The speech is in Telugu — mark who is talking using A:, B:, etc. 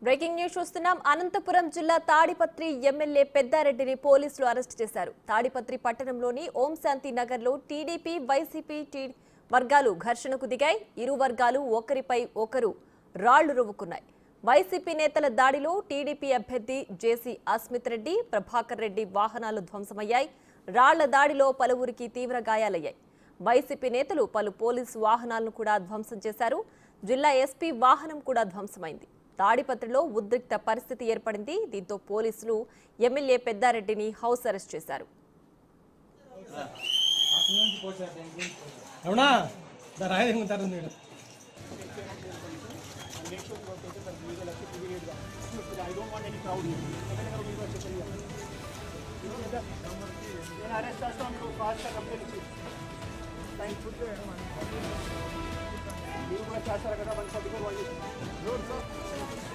A: బ్రేకింగ్ న్యూస్ చూస్తున్నాం. అనంతపురం జిల్లా తాడిపత్రి ఎమ్మెల్యే పెద్దారెడ్డిని పోలీసులు అరెస్ట్ చేశారు. తాడిపత్రి పట్టణంలోని ఓం శాంతి నగర్లో టీడీపీ వైసీపీ వర్గాలు ఘర్షణకు దిగాయి. ఇరు వర్గాలు ఒకరిపై ఒకరు రాళ్లు రువ్వుకున్నాయి. వైసీపీ నేతల దాడిలో టీడీపీ అభ్యర్థి జేసీ అస్మిత్ రెడ్డి, ప్రభాకర్ రెడ్డి వాహనాలు ధ్వంసమయ్యాయి. రాళ్ల దాడిలో పలువురికి తీవ్ర గాయాలయ్యాయి. వైసీపీ నేతలు పలు పోలీసు వాహనాలను కూడా ధ్వంసం చేశారు. జిల్లా ఎస్పీ వాహనం కూడా ధ్వంసమైంది. తాడిపత్రిలో ఉద్రిక్త పరిస్థితి ఏర్పడింది. దీంతో పోలీసులు ఎమ్మెల్యే పెద్దారెడ్డిని హౌస్ అరెస్ట్ చేశారు.
B: మీరు కూడా చేస్తారు కదా 144